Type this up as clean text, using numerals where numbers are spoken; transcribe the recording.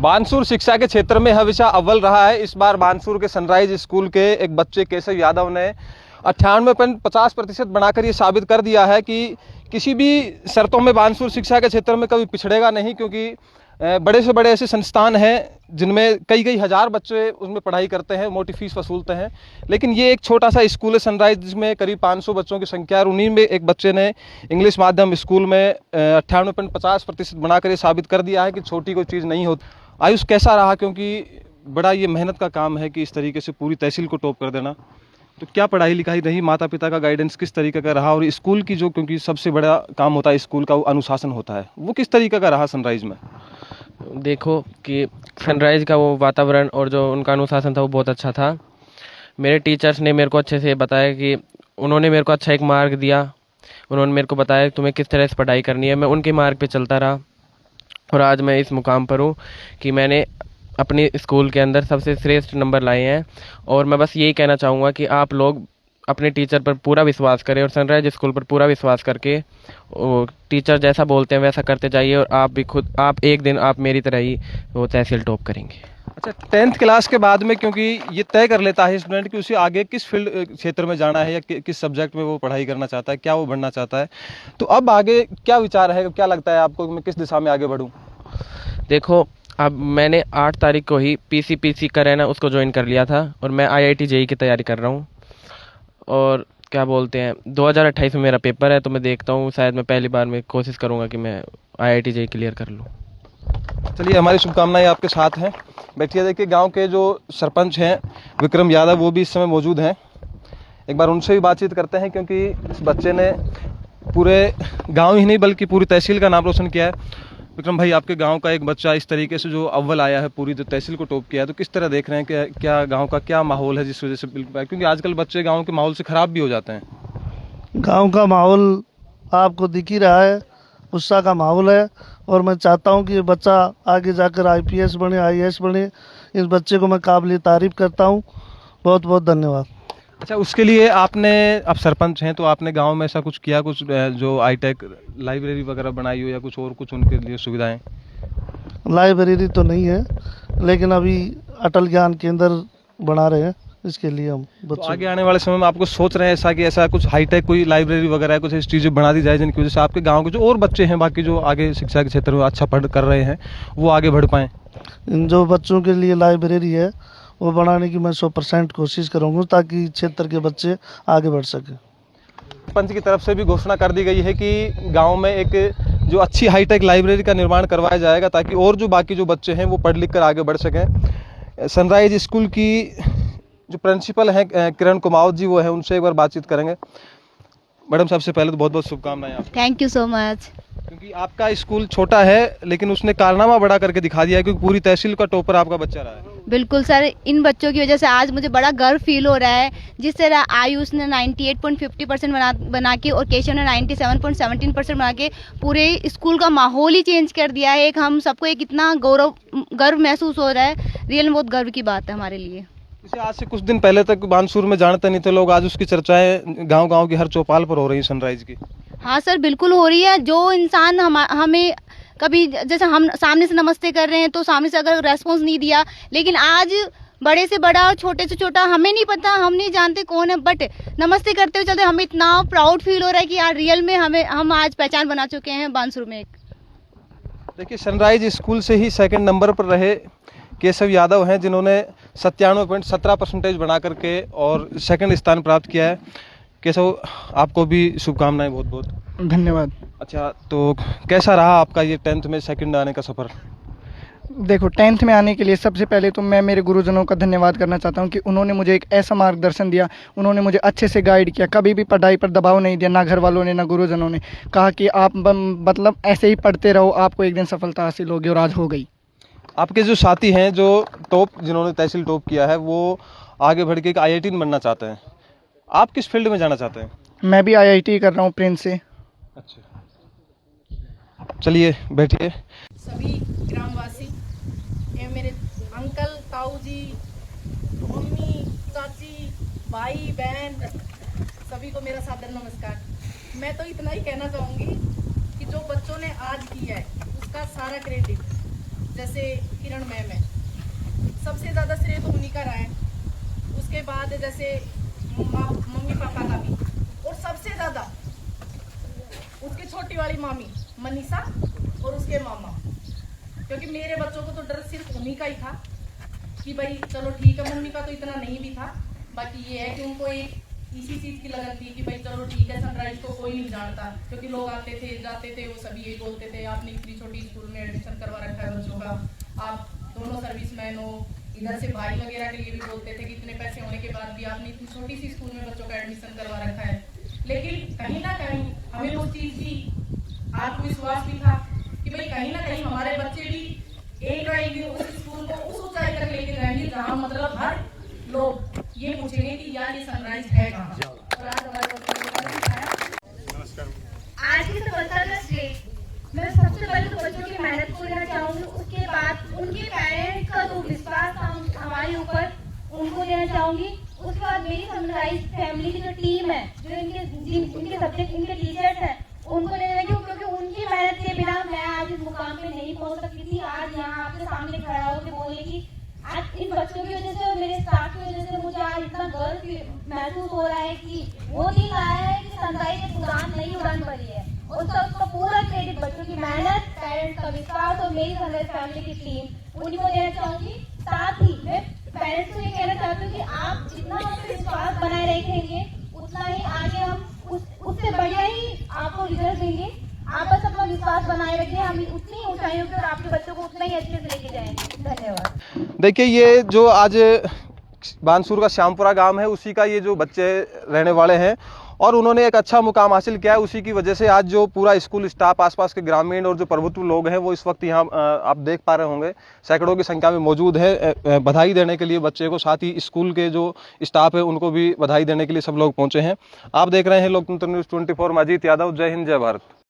बानसूर शिक्षा के क्षेत्र में हमेशा अव्वल रहा है। इस बार बानसूर के सनराइज स्कूल के एक बच्चे केशव यादव ने 98.50% बनाकर ये साबित कर दिया है कि किसी भी शर्तों में बानसूर शिक्षा के क्षेत्र में कभी पिछड़ेगा नहीं, क्योंकि बड़े से बड़े ऐसे संस्थान हैं जिनमें कई हज़ार बच्चे उसमें पढ़ाई करते हैं, मोटी फीस वसूलते हैं। लेकिन ये एक छोटा सा स्कूल है सनराइज, जिसमें करीब 500 बच्चों की संख्या है। उन्हीं में एक बच्चे ने इंग्लिश माध्यम स्कूल में 98.50% बनाकर ये साबित कर दिया है कि छोटी कोई चीज़ नहीं होती। आयुष, कैसा रहा? क्योंकि बड़ा ये मेहनत का काम है कि इस तरीके से पूरी तहसील को टॉप कर देना। तो क्या पढ़ाई लिखाई रही, माता पिता का गाइडेंस किस तरीके का रहा, और स्कूल की जो, क्योंकि सबसे बड़ा काम होता है स्कूल का, वो अनुशासन होता है, वो किस तरीके का रहा सनराइज में? देखो कि सनराइज का वो वातावरण और जो उनका अनुशासन था वो बहुत अच्छा था। मेरे टीचर्स ने मेरे को अच्छे से बताया कि उन्होंने मेरे को अच्छा एक मार्ग दिया। उन्होंने मेरे को बताया कि तुम्हें किस तरह से पढ़ाई करनी है। मैं उनके मार्ग पे चलता रहा और आज मैं इस मुकाम पर हूँ कि मैंने अपने स्कूल के अंदर सबसे श्रेष्ठ नंबर लाए हैं। और मैं बस यही कहना चाहूँगा कि आप लोग अपने टीचर पर पूरा विश्वास करें और सनराइज स्कूल पर पूरा विश्वास करके टीचर जैसा बोलते हैं वैसा करते जाइए, और आप भी खुद, आप एक दिन आप मेरी तरह ही वो तहसील टॉप करेंगे। अच्छा, 10th क्लास के बाद में, क्योंकि ये तय कर लेता है स्टूडेंट कि उसे आगे किस फील्ड क्षेत्र में जाना है या किस सब्जेक्ट में वो पढ़ाई करना चाहता है, क्या वो बढ़ना चाहता है, तो अब आगे क्या विचार है, क्या लगता है आपको कि मैं किस दिशा में आगे बढ़ूँ? देखो, अब मैंने 8 तारीख को ही पीसी का रहना उसको ज्वाइन कर लिया था और मैं IIT JEE की तैयारी कर रहा हूँ। और क्या बोलते हैं, 2028 में मेरा पेपर है, तो मैं देखता हूँ शायद मैं पहली बार में कोशिश करूँगा कि मैं IIT JEE क्लियर कर लूँ। चलिए, हमारी शुभकामनाएं आपके साथ हैं। बैठिए। देखिए, गांव के जो सरपंच हैं विक्रम यादव, वो भी इस समय मौजूद हैं। एक बार उनसे भी बातचीत करते हैं, क्योंकि इस बच्चे ने पूरे गांव ही नहीं बल्कि पूरी तहसील का नाम रोशन किया है। विक्रम भाई, आपके गांव का एक बच्चा इस तरीके से जो अव्वल आया है, पूरी जो तहसील को टॉप किया है, तो किस तरह देख रहे हैं कि क्या गांव का क्या माहौल है जिस वजह से, बिल्कुल, क्योंकि आजकल बच्चे गांव के माहौल से ख़राब भी हो जाते हैं? गांव का माहौल आपको दिख ही रहा है, उत्साह का माहौल है। और मैं चाहता हूं कि ये बच्चा आगे जाकर IPS बने, IAS बने। इस बच्चे को मैं काबिल तारीफ़ करता हूं। बहुत बहुत धन्यवाद। अच्छा, उसके लिए आपने, आप सरपंच हैं तो आपने गांव में ऐसा कुछ किया, कुछ जो हाईटेक लाइब्रेरी वगैरह बनाई हो या कुछ और कुछ उनके लिए सुविधाएं? लाइब्रेरी तो नहीं है, लेकिन अभी अटल ज्ञान केंद्र बना रहे हैं, इसके लिए हम तो आगे आने वाले समय में आपको सोच रहे हैं ऐसा कि ऐसा कुछ हाईटेक कोई लाइब्रेरी वगैरह कुछ ऐसी चीज़ें बना दी जाए जिनकी वजह से आपके गांव के जो और बच्चे हैं, बाकी जो आगे शिक्षा के क्षेत्र में अच्छा पढ़ कर रहे हैं, वो आगे बढ़ पाएँ? इन जो बच्चों के लिए लाइब्रेरी है वो बनाने की मैं 100% कोशिश करूँगा, ताकि क्षेत्र के बच्चे आगे बढ़ सकें। पंच की तरफ से भी घोषणा कर दी गई है कि गांव में एक जो अच्छी हाईटेक लाइब्रेरी का निर्माण करवाया जाएगा, ताकि और जो बाकी जो बच्चे हैं वो पढ़ लिख कर आगे बढ़ सकें। सनराइज स्कूल की जो प्रिंसिपल हैं किरण कुमावत जी, वो है, उनसे एक बार बातचीत करेंगे। मैडम, सबसे पहले तो बहुत बहुत शुभकामनाएं आपको। Thank you so much. क्योंकि आपका स्कूल छोटा है, लेकिन उसने कारनामा बड़ा करके दिखा दिया है, क्योंकि पूरी तहसील का टॉपर आपका बच्चा रहा है। बिल्कुल सर, इन बच्चों की वजह से आज मुझे बड़ा गर्व फील हो रहा है। जिस तरह आयुष ने 98.50% बना के और केशव ने 97.17% बना के पूरे स्कूल का माहौल ही चेंज कर दिया है। एक हम सबको एक इतना गर्व महसूस हो रहा है। रियल में बहुत गर्व की बात है हमारे लिए। इसे आज से कुछ दिन पहले तक बानसूर में जानते नहीं थे लोग, आज उसकी चर्चाएं गांव-गांव की हर चौपाल पर हो रही है सनराइज की। हाँ सर, बिल्कुल हो रही है। जो इंसान हमें कभी, जैसे हम सामने से नमस्ते कर रहे हैं तो सामने से अगर रेस्पॉन्स नहीं दिया, लेकिन आज बड़े से बड़ा और छोटे से छोटा, हमें नहीं पता, हम नहीं जानते कौन है, बट नमस्ते करते हुए चलते हमें इतना प्राउड फील हो रहा है कि यार रियल में हम आज पहचान बना चुके हैं बानसूर में। देखिए, सनराइज स्कूल से ही सेकंड नंबर पर रहे केशव यादव हैं, जिन्होंने 97.17% बना करके और सेकंड स्थान प्राप्त किया है। केशव, आपको भी शुभकामनाएं, बहुत बहुत धन्यवाद। अच्छा, तो कैसा रहा आपका ये 10th में सेकंड आने का सफ़र? देखो, 10th में आने के लिए सबसे पहले तो मैं मेरे गुरुजनों का धन्यवाद करना चाहता हूं कि उन्होंने मुझे एक ऐसा मार्गदर्शन दिया, उन्होंने मुझे अच्छे से गाइड किया, कभी भी पढ़ाई पर दबाव नहीं दिया, ना घर वालों ने ना गुरुजनों ने। कहा कि आप मतलब ऐसे ही पढ़ते रहो, आपको एक दिन सफलता हासिल होगी, और आज हो गई। आपके जो साथी हैं जो टॉप, जिन्होंने तहसील टॉप किया है, वो आगे बढ़ के एक IIT बनना चाहते हैं। आप किस फील्ड में जाना चाहते हैं? मैं भी IIT कर रहा हूँ प्रिंस से। अच्छा, चलिए बैठिए। सभी ग्रामवासी एवं मेरे अंकल, ताऊ जी, मम्मी, चाची, भाई बहन, सभी को मेरा सादर नमस्कार। मैं तो इतना ही कहना चाहूँगी कि जो बच्चों ने आज किया है उसका सारा क्रेडिट जैसे किरण मैम है, सबसे ज़्यादा श्रेय तो उन्हीं का रहा है। उसके बाद जैसे मम्मी पापा का भी, और सबसे ज़्यादा उसकी छोटी वाली मामी मनीषा और उसके मामा, क्योंकि मेरे बच्चों को तो डर सिर्फ उन्हीं का ही था कि भाई चलो ठीक है, मम्मी का तो इतना नहीं भी था, बाकी ये है कि उनको एक इसी चीज़ की लगन थी कि भाई चलो ठीक है, सनराइज को कोई नहीं जानता, क्योंकि लोग आते थे जाते थे, वो सभी यही बोलते थे आपने इतनी छोटी स्कूल में एडमिशन करवा रखा है बच्चों का, आप दोनों सर्विसमैन हो। इधर से भाई वगैरह के लिए भी बोलते थे कि इतने पैसे होने के बाद भी आपने इतनी छोटी सी स्कूल में बच्चों का एडमिशन करवा रखा है। लेकिन कहीं ना कहीं हमें उस चीज़ की आत्मविश्वास भी था कि भाई कहीं ना कहीं हमारे बच्चे भी एक भी उस स्कूल को उस ऊंचाई तक लेके जाएंगे जहाँ मतलब हर लोग ये पूछेंगे कि यार ये सनराइज है कहाँ। और आज हमारे बच्चों ने आज की सफलता का श्रेय मैं सबसे पहले तो बच्चों की मेहनत को लेना चाहूंगी, उसके बाद उनके पेरेंट्स का जो विश्वास था हमारे ऊपर उनको लेना चाहूंगी। उसके बाद मेरी सनराइज फैमिली की जो टीम है, जो इनके सब्जेक्ट इनके टीचर्स हैं, उनको लेना चाहूंगी, क्योंकि उनकी मेहनत के बिना मैं आज इस मुकाम पे नहीं पहुंच सकती थी। आज यहाँ आपके सामने खड़ा होकर बोलने की, आज इन बच्चों की वजह से और मेरे स्टाफ की वजह से मुझे आज इतना गर्व महसूस हो रहा है कि वो दिन आया है कि सनराइज एक उड़ान नई उड़ान भरी है, और उसका पूरा क्रेडिट बच्चों की मेहनत, पेरेंट्स का विश्वास और मेरी सनराइज फैमिली की टीम, उन्हीं को देना चाहूंगी। साथ ही मैं पेरेंट्स को ये कहना चाहती हूँ कि आप जितना अपना विश्वास बनाए रखेंगे उतना ही आगे हम उससे बढ़िया ही आपको रिजल्ट देंगे। आप बस अपना विश्वास बनाए रखिए, हम उतनी ऊंचाइयों पे और आपके बच्चों को उतना ही अच्छे से लेके जाएंगे। धन्यवाद। देखिए, ये जो आज बानसूर का श्यामपुरा गांव है, उसी का ये जो बच्चे रहने वाले हैं और उन्होंने एक अच्छा मुकाम हासिल किया है। उसी की वजह से आज जो पूरा स्कूल स्टाफ, आसपास के ग्रामीण और जो प्रभुत्व लोग हैं वो इस वक्त यहाँ आप देख पा रहे होंगे सैकड़ों की संख्या में मौजूद है बधाई देने के लिए बच्चे को। साथ ही स्कूल के जो स्टाफ है उनको भी बधाई देने के लिए सब लोग पहुँचे हैं। आप देख रहे हैं लोकतंत्र न्यूज़ 24, मैं अजीत यादव। जय हिंद, जय भारत।